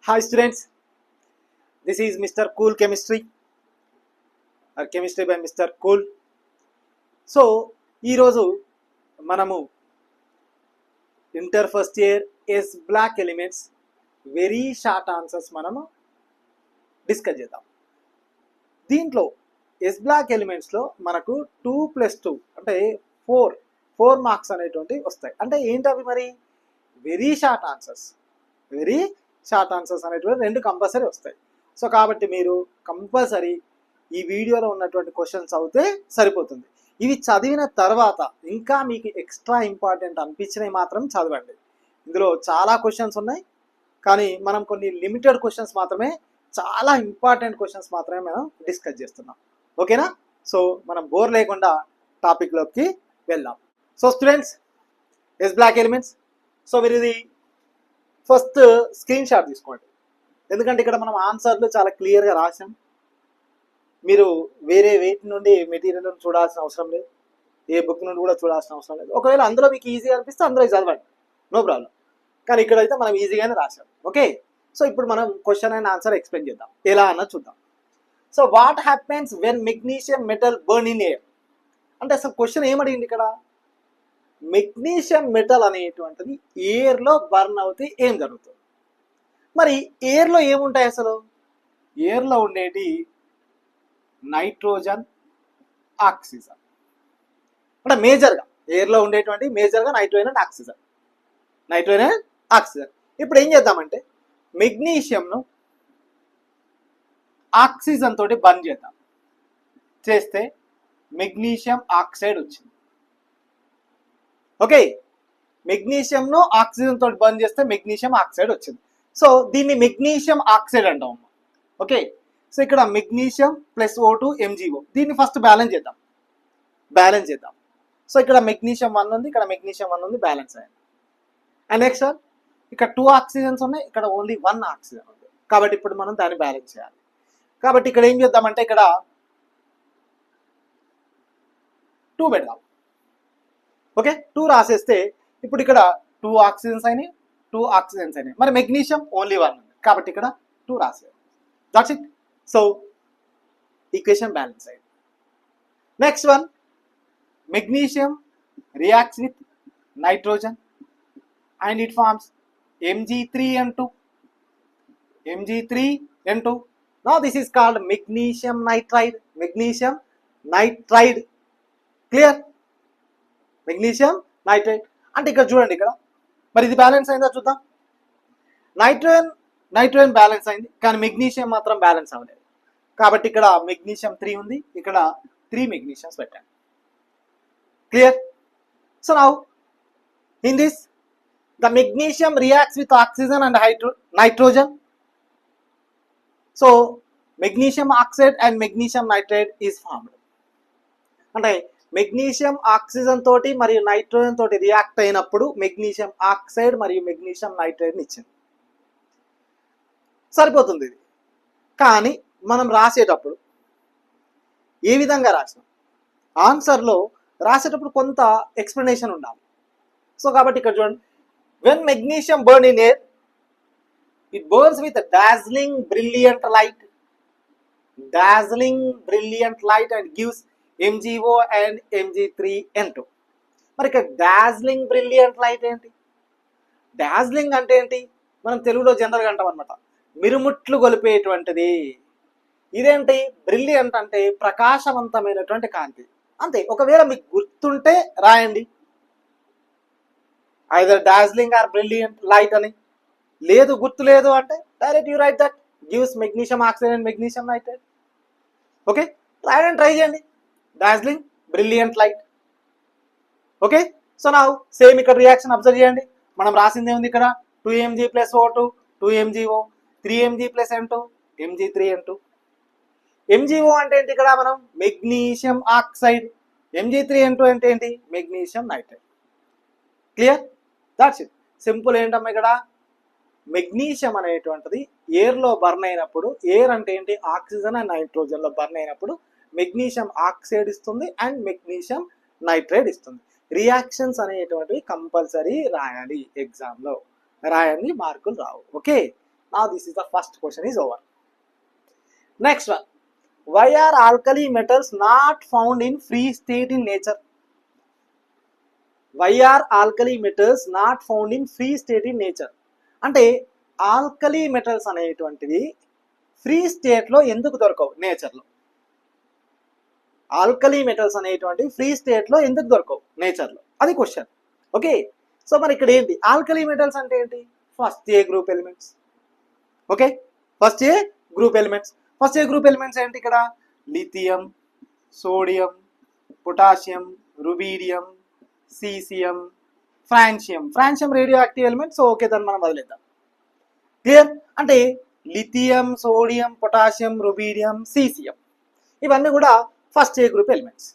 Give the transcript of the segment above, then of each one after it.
Hi students, this is Mr. Cool Chemistry or Chemistry by Mr. Cool. So, ఈరోజు మనము inter first year s block elements very short answers మనము discuss చేద్దాం. దీంట్లో yes black ఎలిమెంట్స్లో మనకు 2+2 అంటే 4 marks అనేటువంటి వస్తాయి. అంటే ఏంటి అవి మరి? వెరీ షార్ట్ ఆన్సర్స్ అనేటువంటి 2 కంపల్సరీ వస్తాయి. సో కాబట్టి మీరు కంపల్సరీ ఈ వీడియోలో ఉన్నటువంటి క్వశ్చన్స్ అవుతే సరిపోతుంది. ఇవి చదివిన తర్వాత ఇంకా మీకు ఎక్స్ట్రా ఇంపార్టెంట్ అనిపించినవి మాత్రం చదవండి. ఇందులో చాలా క్వశ్చన్స్ ఉన్నాయి, కానీ మనం కొన్ని లిమిటెడ్ క్వశ్చన్స్ మాత్రమే, చాలా ఇంపార్టెంట్ క్వశ్చన్స్ మాత్రమే మనం డిస్కస్ చేస్తున్నాం. ఓకేనా? సో మనం బోర్ లేకుండా టాపిక్లోకి వెళ్దాం. So students, s block elements, so మీరు ఇది ఫస్ట్ స్క్రీన్ షాట్ తీసుకోండి. ఎందుకంటే ఇక్కడ మనం ఆన్సర్లు చాలా క్లియర్గా రాసాం. మీరు వేరే వెయిట్ నుండి మెటీరియల్ చూడాల్సిన అవసరం లేదు, ఏ బుక్ నుండి కూడా చూడాల్సిన అవసరం లేదు. ఒకవేళ అందులో మీకు ఈజీగా అనిపిస్తే అందులో చదవండి, నో ప్రాబ్లం. కానీ ఇక్కడైతే మనం ఈజీగానే రాసాం. ఓకే, సో ఇప్పుడు మనం క్వశ్చన్ అండ్ ఆన్సర్ ఎక్స్ప్లెయిన్ చేద్దాం, ఎలా అన్నది చూద్దాం. So what happens when magnesium metal burn in air? అంటే అసలు క్వశ్చన్ ఏమడిగింది ఇక్కడ? మెగ్నీషియం మెటల్ అనేటువంటిది ఎయిర్లో బర్న్ అవుతే ఏం జరుగుతుంది? మరి ఎయిర్లో ఏముంటాయి అసలు? ఎయిర్లో ఉండేటి నైట్రోజన్, ఆక్సిజన్. అంటే మేజర్గా ఎయిర్లో ఉండేటువంటి మేజర్గా నైట్రోజన్ అండ్ ఆక్సిజన్. ఇప్పుడు ఏం చేద్దామంటే మెగ్నీషియంను ఆక్సిజన్ తోటి బర్న్ చేద్దాం. చేస్తే మెగ్నీషియం ఆక్సైడ్ వచ్చింది. ఓకే, మెగ్నీషియంను ఆక్సిజన్ తోటి బర్న్ చేస్తే మెగ్నీషియం ఆక్సైడ్ వచ్చింది. సో దీన్ని మెగ్నీషియం ఆక్సైడ్ అంటాం. ఓకే, సో ఇక్కడ మెగ్నీషియం ప్లస్ O2 MgO, దీన్ని ఫస్ట్ బ్యాలెన్స్ చేద్దాం. సో ఇక్కడ మెగ్నీషియం 1 ఉంది, ఇక్కడ మెగ్నీషియం 1 ఉంది, బ్యాలెన్స్ అయ్యింది. అండ్ నెక్స్ట్ ఇక్కడ 2 ఆక్సిజన్స్ ఉన్నాయి, ఇక్కడ ఓన్లీ 1 ఆక్సిజన్ ఉంది. కాబట్టి ఇప్పుడు మనం దాన్ని బ్యాలెన్స్ చేయాలి. కాబట్టి ఇక్కడ ఏం చేద్దామంటే ఇక్కడ 2 పెడదాం. ఓకే, 2 రాసేస్తే ఇప్పుడు ఇక్కడ 2 ఆక్సిజన్స్ అయినాయి, 2 ఆక్సిజన్స్ అయినాయి. మరి మెగ్నీషియం ఓన్లీ 1 ఉంది, కాబట్టి ఇక్కడ 2 రాసేయాలి. That's it. So equation balance అయింది. Next one, magnesium reacts with nitrogen and it forms Mg3N2. Now this is called magnesium nitride. Clear? Magnesium nitride అంటే ఇక్కడ చూడండి, ఇక్కడ మరి ఇది బ్యాలెన్స్ అయిందా చూద్దాం. నైట్రోజన్ బ్యాలెన్స్ అయింది, కానీ మెగ్నీషియం మాత్రం బ్యాలెన్స్ అవ్వలేదు. కాబట్టి ఇక్కడ మెగ్నీషియం 3 ఉంది, ఇక్కడ 3 మెగ్నీషియమ్స్ పెట్టాను. Clear? So now in this the magnesium reacts with oxygen and nitrogen. So magnesium oxide and magnesium nitride is formed. అంటే మెగ్నీషియం ఆక్సిజన్ తోటి మరియు నైట్రోజన్ తోటి రియాక్ట్ అయినప్పుడు మెగ్నీషియం ఆక్సైడ్ మరియు మెగ్నీషియం నైట్రైడ్ని ఇచ్చింది. సరిపోతుంది ఇది. కానీ మనం రాసేటప్పుడు ఏ విధంగా రాసినాం, ఆన్సర్లో రాసేటప్పుడు కొంత ఎక్స్ప్లెనేషన్ ఉండాలి. సో కాబట్టి ఇక్కడ చూడండి, when magnesium burn in air it burns with dazzling brilliant light and gives MgO and Mg3N2. మరి ఇక్కడ డాజ్లింగ్ బ్రిలియంట్ లైట్ ఏంటి? డాజ్లింగ్ అంటే ఏంటి? మనం తెలుగులో జనరల్గా అంటాం అనమాట, మిరుముట్లు గొలిపేటువంటిది. ఇదేంటి? బ్రిలియంట్ అంటే ప్రకాశవంతమైనటువంటి కాంతి, అంతే. ఒకవేళ మీకు గుర్తుంటే రాయండి, either dazzling or brilliant light అని. లేదు, గుర్తు లేదు అంటే direct you write that gives magnesium oxide and magnesium nitride. Okay, రాయడానికి ట్రై చేయండి, dazzling brilliant light. Okay, so నా సేమ్ ఇక్కడ రియాక్షన్ అబ్జర్వ్ చేయండి. మనం రాసింది ఏముంది ఇక్కడ? 2Mg + O2, 2MgO, 3Mg + N2, Mg3N2. MgO అంటే ఏంటి? ఇక్కడ మనం మెగ్నీషియం ఆక్సైడ్. Mg3N2 అంటే ఏంటి? Magnesium nitride. Clear? That's it. Simple. ఏంటమ్మా ఇక్కడ మెగ్నీషియం అనేటువంటిది ఎయిర్లో బర్న్ అయినప్పుడు, ఎయిర్ అంటే ఏంటి? ఆక్సిజన్ అండ్ నైట్రోజన్లో బర్న్ అయినప్పుడు మెగ్నీషియం ఆక్సైడ్ ఇస్తుంది అండ్ మెగ్నీషియం నైట్రైడ్ ఇస్తుంది. రియాక్షన్స్ అనేటువంటివి కంపల్సరీ రాయాలి, ఎగ్జామ్లో రాయండి, మార్కులు రావు. Okay, Now this is the first question is over. Next one. Why are alkali metals not found in free state in nature? Why are alkali metals not found in free state in nature? అంటే alkali metals అనేటువంటివి free స్టేట్లో ఎందుకు దొరకవు నేచర్లో? Alkali metals అనేటువంటి free స్టేట్లో ఎందుకు దొరకవు నేచర్లో? అది క్వశ్చన్. ఓకే, సో మరి ఇక్కడ ఏంటి ఆల్కలీ మెటల్స్ అంటే ఏంటి? First A group elements. Okay, first A group elements. First A group elements ఏంటి ఇక్కడ? Lithium, sodium, potassium, rubidium, caesium, francium. Francium radio active element. So okay, దాన్ని మనం వదిలేద్దాం. క్లియర్? అంటే lithium, sodium, potassium, rubidium, caesium ఇవన్నీ కూడా first A group elements.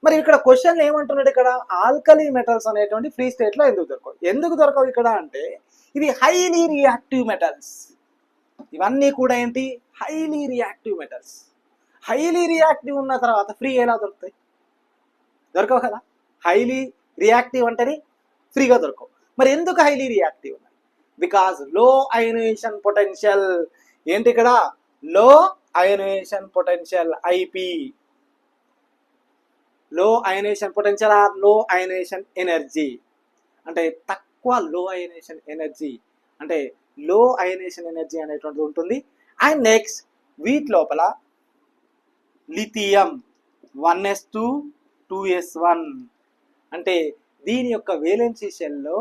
మరి ఇక్కడ క్వశ్చన్ ఏమంటున్నాడు? ఇక్కడ ఆల్కలీ మెటల్స్ అనేటువంటి ఫ్రీ స్టేట్లో ఎందుకు దొరకవు ఇక్కడ అంటే ఇవి హైలీ రియాక్టివ్ మెటల్స్. ఇవన్నీ కూడా ఏంటి? Highly reactive metals. Highly reactive ఉన్న తర్వాత ఫ్రీ ఎలా దొరుకుతాయి? దొరకవు కదా. హైలీ రియాక్టివ్ అంటేనే ఫ్రీగా దొరకవు. మరి ఎందుకు హైలీ రియాక్టివ్ ఉన్నాయి? బికాజ్ లో అయనైజేషన్ పొటెన్షియల్. ఏంటి ఇక్కడ? Low ionisation potential, IP. లో అయనైజేషన్ పొటెన్షియల్ ఆర్ లో అయనైజేషన్ ఎనర్జీ. అంటే తక్కువ లో అయనైజేషన్ ఎనర్జీ, అంటే లో అయనైజేషన్ ఎనర్జీ అనేటువంటిది ఉంటుంది. అండ్ నెక్స్ట్ వీటి లోపల లిథియం 1s2 2s1, అంటే దీని యొక్క వేలెన్సీ షెల్లో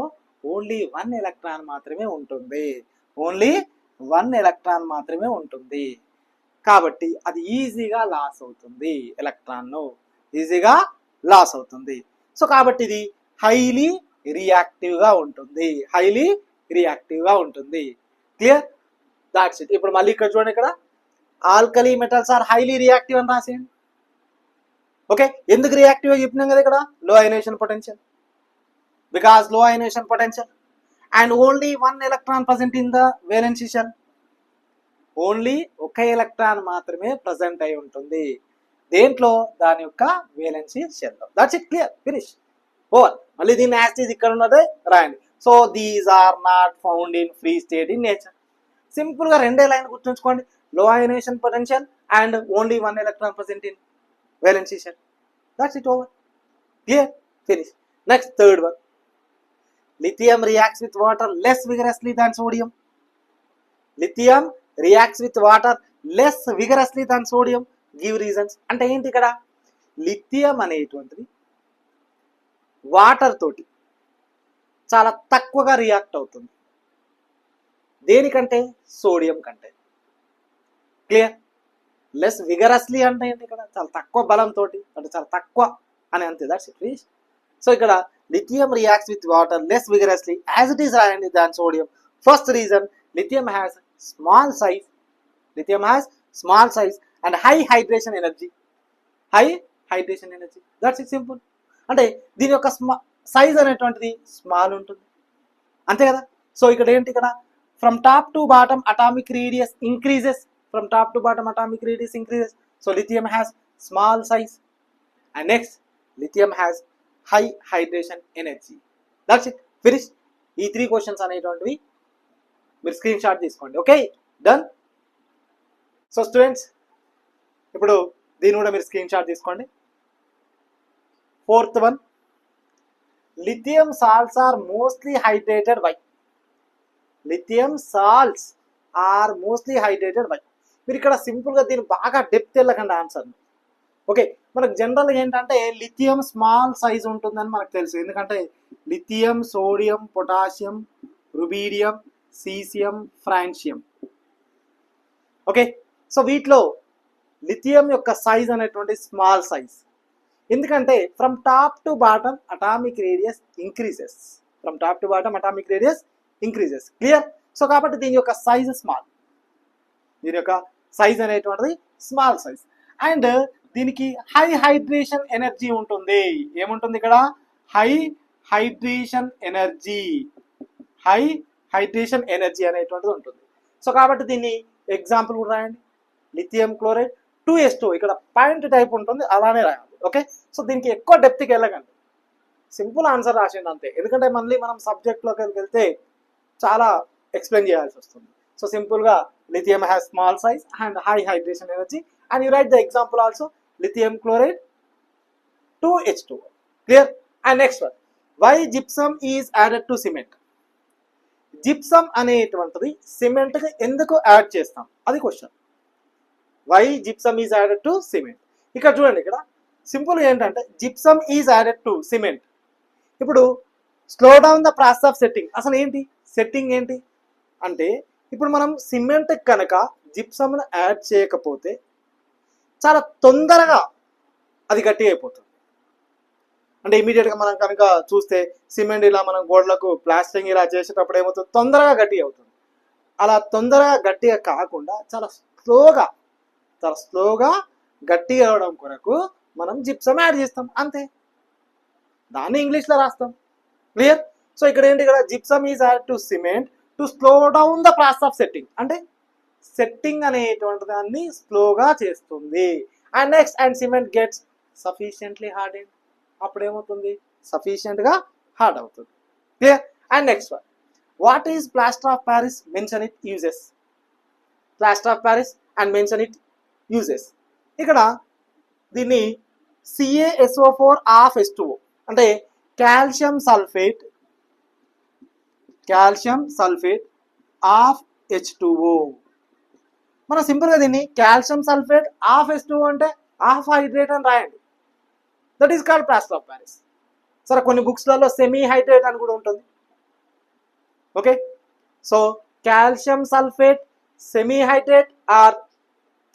ఓన్లీ 1 ఎలక్ట్రాన్ మాత్రమే ఉంటుంది. ఓన్లీ 1 ఎలక్ట్రాన్ మాత్రమే ఉంటుంది. కాబట్టి అది ఈజీగా లాస్ అవుతుంది. ఎలక్ట్రాన్ను ఈజీగా లాస్ అవుతుంది. సో కాబట్టి ఇది హైలీ రియాక్టివ్గా ఉంటుంది. హైలీ రియాక్టివ్గా ఉంటుంది. క్లియర్? That's it. ఇప్పుడు మళ్ళీ ఇక్కడ చూడండి, ఇక్కడ alkali metals are highly reactive అని రాసేయండి. ఓకే, ఎందుకు రియాక్టివ్ చెప్పినాం కదా ఇక్కడ? Low ionisation potential. Because low ionisation potential and only 1 electron present in the valency shell. Only ఒక ఎలక్ట్రాన్ మాత్రమే ప్రజెంట్ అయి ఉంటుంది దేంట్లో? దాని యొక్క వేలెన్సీ షెల్లో. That's it. Clear? Finish. Over. మళ్ళీ దీన్ని యాస్టీజ్ ఇక్కడ ఉన్నదే రాయండి. So these are not found in free state in nature. Simple గా రెండే లైన్ గుర్తుంచుకోండి. Low ionisation potential and only 1 electron present in valency shell. That's it. Over. Clear? Finish. Next third one. Lithium reacts with water less vigorously than sodium. Lithium reacts with water less vigorously than sodium. Give reasons. అంటే ఏంటి ఇక్కడ? Lithium అనేటువంటిది water తోటి చాలా తక్కువగా react అవుతుంది. దేనికంటే? Sodium కంటే. క్లియర్? లెస్ విగరస్లీ అంటే ఏంటి ఇక్కడ? చాలా తక్కువ బలంతో, అంటే చాలా తక్కువ అని అంతే. That's it. సో ఇక్కడ lithium reacts with water less vigorously as it is rayandy than sodium. First reason, lithium has small size. Lithium has small size and high hydration energy. High hydration energy. That's it. Simple. అంటే దీని యొక్క size అనేటువంటిది small ఉంటుంది, అంతే కదా. So ఇక్కడ ఏంటి? ఇక్కడ from top to bottom atomic radius increases. From top to bottom atomic radius increases. So lithium has small size and next lithium has high hydration energy. That's it. Finish. ఈ 3 questions అనేటువంటివి మీరు screenshot తీసుకోండి. Okay, done. So students, ఇప్పుడు దీన్ని కూడా మీరు screenshot తీసుకోండి. Fourth one, lithium salts are mostly hydrated by. Lithium salts are mostly hydrated by. మీరు ఇక్కడ సింపుల్గా దీన్ని బాగా డెప్త్ వెళ్ళకండి ఆన్సర్. ఓకే, మనకు జనరల్గా ఏంటంటే లిథియం స్మాల్ సైజ్ ఉంటుందని మనకు తెలుసు. ఎందుకంటే lithium, sodium, potassium, rubidium, caesium, francium. Okay, so వీటిలో లిథియం యొక్క సైజ్ అనేటువంటి స్మాల్ సైజ్. ఎందుకంటే from top to bottom atomic radius increases. From top to bottom atomic radius increases. Clear? So కాబట్టి దీని యొక్క సైజ్ స్మాల్. దీని యొక్క సైజ్ అనేటువంటిది స్మాల్ సైజ్. అండ్ దీనికి హై హైడ్రేషన్ ఎనర్జీ ఉంటుంది. ఏముంటుంది ఇక్కడ? High hydration energy. High hydration energy అనేటువంటిది ఉంటుంది. సో కాబట్టి దీన్ని ఎగ్జాంపుల్ కూడా రాయండి. Lithium chloride 2s2. ఇక్కడ పాయింట్ టైప్ ఉంటుంది, అలానే రాయాలి. ఓకే, సో దీనికి ఎక్కువ డెప్త్కి వెళ్ళకండి, సింపుల్ ఆన్సర్ రాసిండి అంతే. ఎందుకంటే మళ్ళీ మనం సబ్జెక్ట్లోకి వెళ్తే చాలా ఎక్స్ప్లెయిన్ చేయాల్సి వస్తుంది. సో సింపుల్గా lithium has small size and high hydration energy, and you write the example also, lithium chloride 2H2O. Clear? And next one, why gypsum is added to cement? Gypsum అనేటువంటిది సిమెంట్కి ఎందుకు యాడ్ చేస్తాం, అది question. Why gypsum is added to cement? ఇక్కడ చూడండి, ఇక్కడ simple ఏంటంటే gypsum is added to cement. ఇప్పుడు slow down the process of setting. అసలు ఏంటి సెట్టింగ్ ఏంటి అంటే, ఇప్పుడు మనం సిమెంట్ కనుక జిప్సమ్ను యాడ్ చేయకపోతే చాలా తొందరగా అది గట్టిగా అయిపోతుంది. అంటే ఇమీడియట్గా మనం కనుక చూస్తే సిమెంట్ ఇలా మనం గోడలకు ప్లాస్టింగ్ ఇలా చేసేటప్పుడు ఏమవుతుంది, తొందరగా గట్టిగా అవుతుంది. అలా తొందరగా గట్టిగా కాకుండా చాలా స్లోగా గట్టిగా అవడం కొరకు మనం జిప్సమ్ యాడ్ చేస్తాం, అంతే. దాన్ని ఇంగ్లీష్లో రాస్తాం. క్లియర్? సో ఇక్కడ ఏంటి, ఇక్కడ gypsum is add to cement to slow down the process of setting. అంటే సెట్టింగ్ అనేటువంటి దాన్ని స్లోగా చేస్తుంది. And next, and cement gets sufficiently harden. అప్పుడు ఏమవుతుంది, సఫిషియెంట్గా హార్డ్ అవుతుంది. Clear? And next one, what is plaster of Paris, mention it uses. Plaster of Paris and mention it uses. ఇక్కడ దీన్ని CaSO4 ఆఫ్ H2O అంటే కాల్షియం సల్ఫేట్ ఆఫ్ H2O. మనం సింపుల్గా దీన్ని calcium sulphate of H2O అంటే of hydrate అని రాయండి. That is called plaster of Paris. సరే, కొన్ని బుక్స్లలో సెమీ హైడ్రేట్ అని కూడా ఉంటుంది. Okay, so calcium sulphate semi hydrate or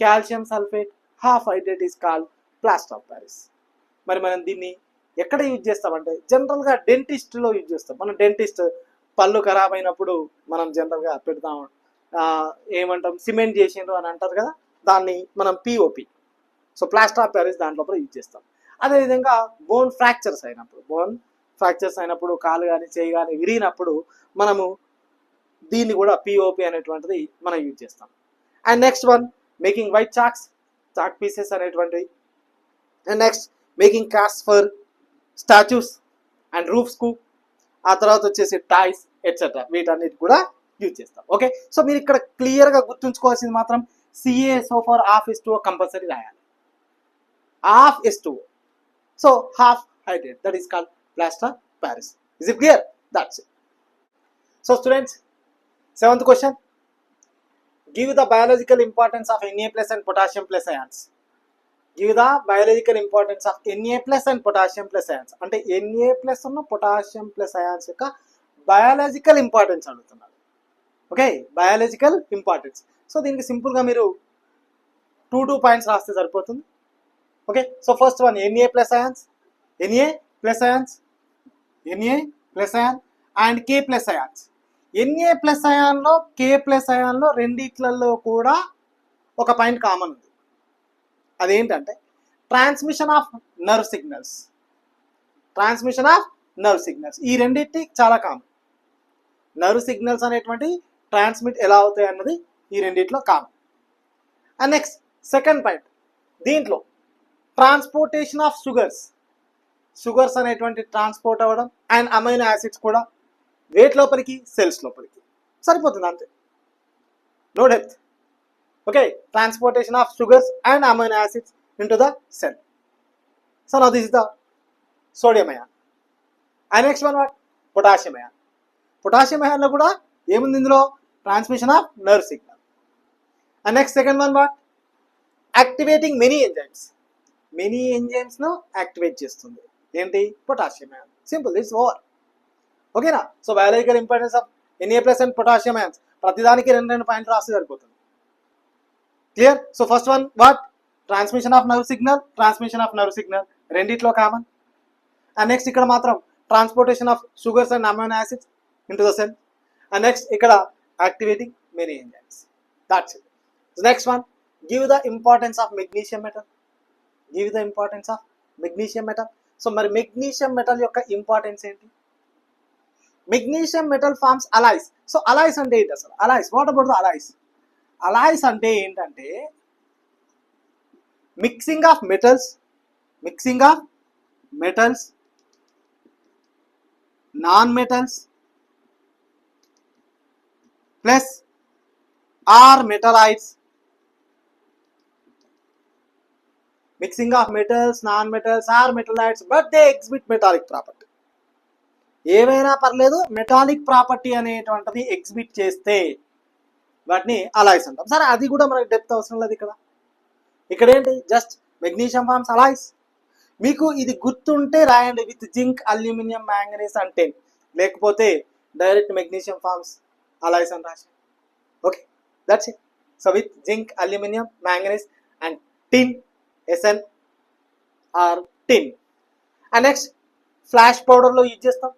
calcium sulphate half hydrate is called plaster of Paris. మరి మనం దీన్ని ఎక్కడ యూజ్ చేస్తామంటే జనరల్గా డెంటిస్ట్లో యూజ్ చేస్తాం. మనం డెంటిస్ట్ పళ్ళు ఖరాబ్ అయినప్పుడు మనం జనరల్గా పెడతాం, ఏమంటాం, సిమెంట్ చేసిండ్రు అని అంటారు కదా, దాన్ని మనం POP. So plaster of Paris దాంట్లో యూజ్ చేస్తాం. అదేవిధంగా బోన్ ఫ్రాక్చర్స్ అయినప్పుడు కాలు కానీ చేయి కానీ విరిగినప్పుడు మనము దీన్ని కూడా POP అనేటువంటిది మనం యూజ్ చేస్తాం. And next one, making white chalk pieces అనేటువంటివి. And next, making cast for statues and రూఫ్స్కు. ఆ తర్వాత వచ్చేసి టాయ్స్ ఎట్సెట్రా, వీటన్నిటి కూడా యూజ్ చేస్తాం. ఓకే, సో మీరు ఇక్కడ క్లియర్గా గుర్తుంచుకోవాల్సింది మాత్రం CaSO4 ఆఫ్ H2O కంపల్సరీ రాయాలి. Of H2O, so half hydrate, that is called plaster of Paris. Is it clear? That's it. So students, 7th question, give the biological importance of Na plus and potassium plus ions. Give the biological importance of Na plus and potassium plus ions. అంటే Na plus ఉన్న potassium plus ions యొక్క biological importance అడుగుతున్నారు. Okay, biological importance. So దీనికి సింపుల్గా మీరు 2 points రాస్తే సరిపోతుంది. Okay, so first one Na plus ions and K plus ions. Na plus ion K plus ion రెండిట్లలో కూడా ఒక పాయింట్ కామన్ ఉంది. అదేంటంటే ట్రాన్స్మిషన్ ఆఫ్ నర్వ్ సిగ్నల్స్. ఈ రెండింటి చాలా కామన్. నర్వ్ సిగ్నల్స్ అనేటువంటి ట్రాన్స్మిట్ ఎలా అవుతాయి అన్నది ఈ రెండిట్లో common. And next second point, దీంట్లో ట్రాన్స్పోర్టేషన్ ఆఫ్ షుగర్స్ అనేటువంటి ట్రాన్స్పోర్ట్ అవ్వడం, అండ్ అమైనో యాసిడ్స్ కూడా వేట్ లోపలికి, సెల్స్ లోపలికి, సరిపోతుంది అంతే, no depth. Okay, transportation of sugars and amino acids into the cell. So now this is the sodium ion. And next one what, potassium ion. Potassium అయాన్లో కూడా ఏముంది, ఇందులో transmission of nerve signal. And next second one what, activating many ఎంజైమ్స్ను activate చేస్తుంది. ఏంటి, potassium ion. Simple, it's over. ఓకేనా? So biological importance of Na plus and potassium ions, ప్రతిదానికి 2 పాయింట్లు రాస్తే సరిపోతుంది. Clear? So first one what, transmission of nerve signal రెండిట్లో common. And next ఇక్కడ మాత్రం transportation of sugars and amino acids into the cell. And next ఇక్కడ activating many enzymes. That's it. Next one, give the importance of magnesium metal. So మరి magnesium metal యొక్క importance ఏంటి? Magnesium metal forms alloys. So alloys అంటే ఏంటి అసలు? What about the alloys అంటే ఏంటంటే mixing of metals, non metals plus are metallites. Mixing of metals, non-metals are metallites, but they exhibit metallic property. ఏవైనా పర్లేదు metallic property అనేటువంటిది exhibit చేస్తే వాటిని అలాయ్స్ అంటాం. సరే అది కూడా మనకి డెప్త్ అవసరం లేదు ఇక్కడ. ఇక్కడ ఏంటి జస్ట్ మెగ్నీషియం ఫార్మ్స్ అలాయ్స్. మీకు ఇది గుర్తుంటే రాయండి with zinc, aluminium, manganese and tin, లేకపోతే డైరెక్ట్ మెగ్నీషియం ఫార్మ్స్ అలాయ్స్ అని రాసి. Okay, that's it. So with zinc, aluminium, manganese and tin, SN or tin. And next flash పౌడర్లో యూజ్ చేస్తాం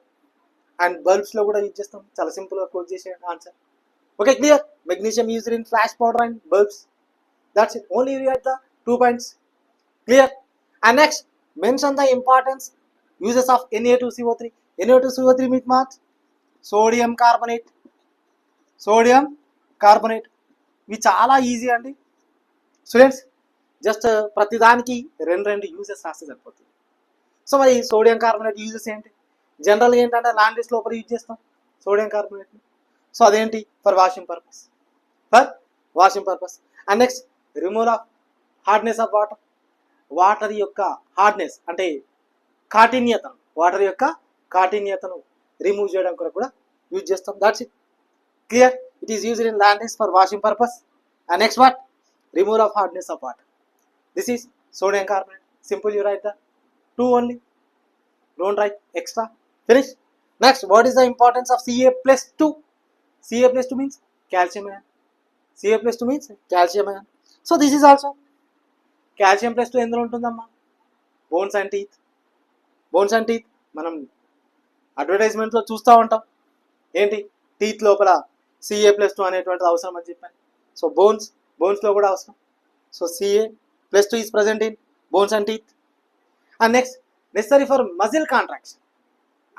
and బల్బ్స్లో కూడా యూజ్ చేస్తాం. చాలా సింపుల్గా క్లోజ్ చేసేయండి answer. Okay, clear. Magnesium used in flash powder and bulbs. That's it. Only you get the 2 points. Clear? And next, mention the importance uses of Na2CO3. Na2CO3 means what? Sodium carbonate. Sodium carbonate. ఇవి చాలా easy అండి students. Just ప్రతిదానికి రెండు uses రాస్తే సరిపోతుంది. So మరి sodium carbonate uses ఏంటి? జనరల్గా ఏంటంటే లాండ్రీస్ లోపల యూజ్ చేస్తాం సోడియం కార్బోనేట్ని. సో అదేంటి? For washing purpose. And next, removal of hardness of water. Water యొక్క హార్డ్నెస్ అంటే కాఠిన్యతను, వాటర్ యొక్క కాఠిన్యతను రిమూవ్ చేయడం కొరకు కూడా యూజ్ చేస్తాం. That's it. Clear? It is used in laundries for washing purpose. And next what? Removal of hardness of water. This is sodium carbonate. Simple, you write the 2 only. Don't write extra. Finish. Next, what is the importance of Ca+2? Ca+2 means calcium ion. Ca+2 means calcium ion. So this is also calcium +2 ఎందులో ఉంటుందమ్మా? Bones and teeth. మనం అడ్వర్టైజ్మెంట్లో చూస్తూ ఉంటాం. ఏంటి? Teeth లోపల Ca+2 అనేటువంటిది అవసరం అని చెప్పాను. సో బోన్స్లో కూడా అవసరం. So Ca+2 is present in bones and teeth. And next, necessary for muscle contraction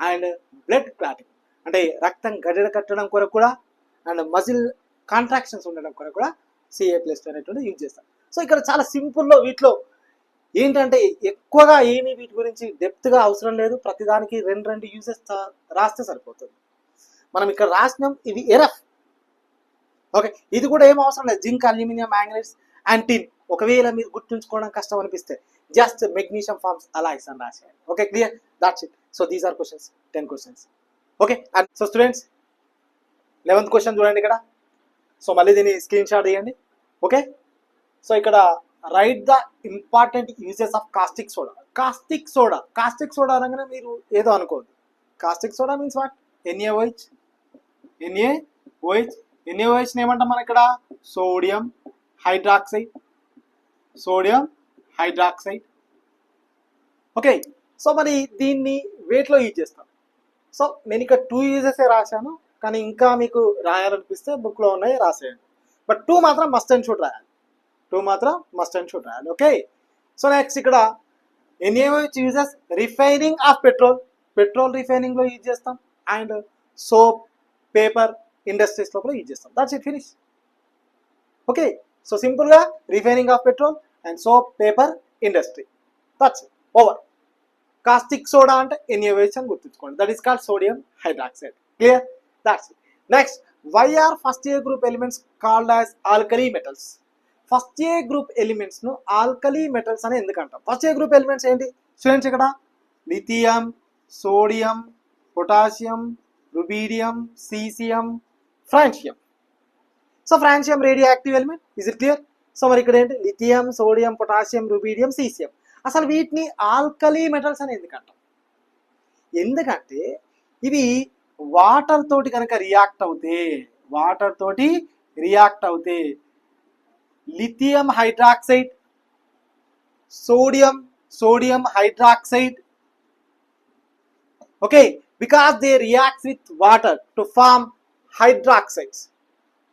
and blood clotting. అంటే రక్తం గడ్డ కట్టడం కొరకు కూడా అండ్ మజిల్ కాంట్రాక్షన్స్ ఉండడం కొరకు కూడా Ca+2 అనేటువంటి యూజ్ చేస్తాం. సో ఇక్కడ చాలా సింపుల్లో వీటిలో ఏంటంటే ఎక్కువగా ఏమీ వీటి గురించి డెప్త్గా అవసరం లేదు. ప్రతిదానికి రెండు యూజెస్ రాస్తే సరిపోతుంది. మనం ఇక్కడ రాసినాం, ఇది ఎరఫ్. ఓకే, ఇది కూడా ఏం అవసరం లేదు. Zinc, aluminium, manganese and tin. ఒకవేళ మీరు గుర్తుంచుకోవడం కష్టం అనిపిస్తే జస్ట్ మెగ్నీషియం ఫార్మ్స్ అలాయ్స్ అని రాసేయండి. Okay, clear? That's it. So these are questions, 10 questions. Okay, and so students 11th question చూడండి ఇక్కడ. సో మళ్ళీ దీన్ని స్క్రీన్ షాట్ తీయండి. ఓకే, సో ఇక్కడ write the important uses of caustic soda. Caustic soda అనగానే మీరు ఏదో అనుకోవద్దు. Caustic soda means what? NaOH ఏమంటాం మనం ఇక్కడ? Sodium hydroxide. ఓకే, సో మరి దీన్ని వేట్లో యూజ్ చేస్తాం. సో నేను ఇక్కడ 2 uses రాశాను, కానీ ఇంకా మీకు రాయాలనిపిస్తే బుక్లో ఉన్నాయి రాసేయండి. బట్ 2 మాత్రం మస్ట్ అండ్ షుడ్ రాయాలి. ఓకే, సో నెక్స్ట్ ఇక్కడ NaOH uses refining of petrol రిఫైనింగ్లో యూజ్ చేస్తాం. అండ్ సోప్, పేపర్ ఇండస్ట్రీస్ లోపల యూజ్ చేస్తాం. That's it, finish. Okay, so సింపుల్గా refining of petrol and soap, paper, industry. That's it, over. Caustic soda అంటే NaOH అని గుర్తుంచుకోండి. That is called sodium hydroxide. Clear? That's it. Next, why are first A group elements called as alkali metals? First A group elements ను alkali metals అని ఎందుకు అంటాం? First A group elements ఏంటి students? ఇక్కడ lithium, sodium, potassium, rubidium, caesium, francium. So francium radio active element. Is it clear? So మరి ఇక్కడ ఏంటి? Lithium, sodium, potassium, rubidium, caesium. అసలు వీటిని ఆల్కలీ మెటల్స్ అని ఎందుకంటాం? ఎందుకంటే ఇవి వాటర్ తోటి కనుక రియాక్ట్ అవుతే lithium hydroxide, sodium hydroxide. Okay, because they react with water to form hydroxides.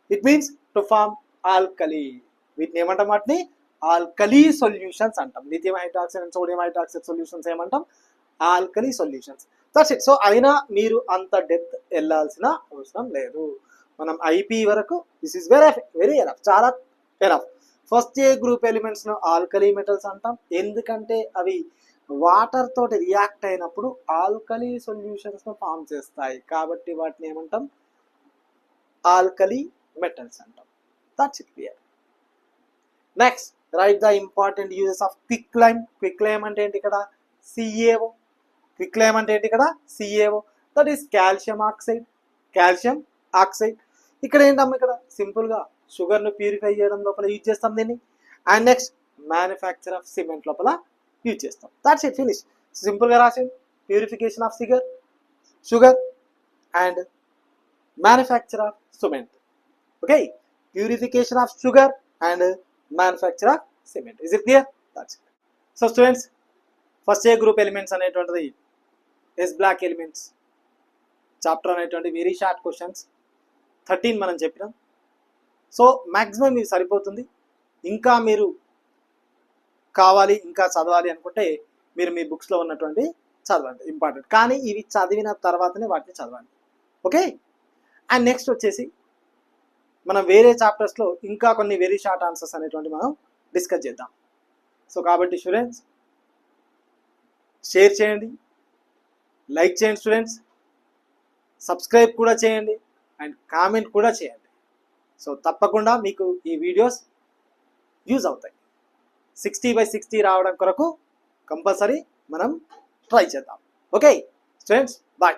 It means to form alkali. వీటిని ఏమంటాం? వాటిని ఆల్కలీ సొల్యూషన్స్ అంటాం. Lithium hydroxide and sodium hydroxide solutions ఏమంటాం? Alkali solutions. That's it. So అయినా మీరు అంత depth వెళ్ళాల్సిన అవసరం లేదు. మనం ఐపీ వరకు దిస్ ఈస్ వెరీ ఎనఫ్, చాలా enough. First A group elements ను ఆల్కలీ మెటల్స్ అంటాం, ఎందుకంటే అవి వాటర్ తోటి రియాక్ట్ అయినప్పుడు ఆల్కలీ సొల్యూషన్స్ ను ఫామ్ చేస్తాయి. కాబట్టి వాటిని ఏమంటాం? ఆల్కలీ మెటల్స్ అంటాం. That's it clear. Next right the important uses of quick lime. Quick lime అంటే ఏంటి ఇక్కడ? CaO. క్విక్ లైమ్ అంటే ఏంటి ఇక్కడ? CaO. That is calcium oxide. Calcium oxide. ఇక్కడ ఏంటమ్మా, ఇక్కడ సింపుల్గా షుగర్ను ప్యూరిఫై చేయడం లోపల యూజ్ చేస్తాం దీన్ని. And next manufacture of cement లోపల యూజ్ చేస్తాం. That's it, finish. సింపుల్గా రాసింది. Purification of sugar and manufacture of cement. Okay, purification of sugar and manufacture of cement. Is it clear? That's it. So students, first A group elements అనేటువంటిది yes block elements chapter అనేటువంటి very short questions 13 మనం చెప్పినాం. So maximum ఇది సరిపోతుంది. ఇంకా మీరు కావాలి, ఇంకా చదవాలి అనుకుంటే మీరు మీ బుక్స్లో ఉన్నటువంటి చదవండి, ఇంపార్టెంట్. కానీ ఇవి చదివిన తర్వాతనే వాటిని చదవండి. ఓకే. అండ్ నెక్స్ట్ వచ్చేసి మనం వేరే చాప్టర్స్లో ఇంకా కొన్ని వెరీ షార్ట్ ఆన్సర్స్ అనేటువంటి మనం డిస్కస్ చేద్దాం. సో కాబట్టి స్టూడెంట్స్, షేర్ చేయండి, లైక్ చేయండి స్టూడెంట్స్, సబ్స్క్రైబ్ కూడా చేయండి అండ్ కామెంట్ కూడా చేయండి. సో తప్పకుండా మీకు ఈ వీడియోస్ యూజ్ అవుతాయి. 60/60 రావడం కొరకు కంపల్సరీ మనం ట్రై చేద్దాం. Okay students, bye.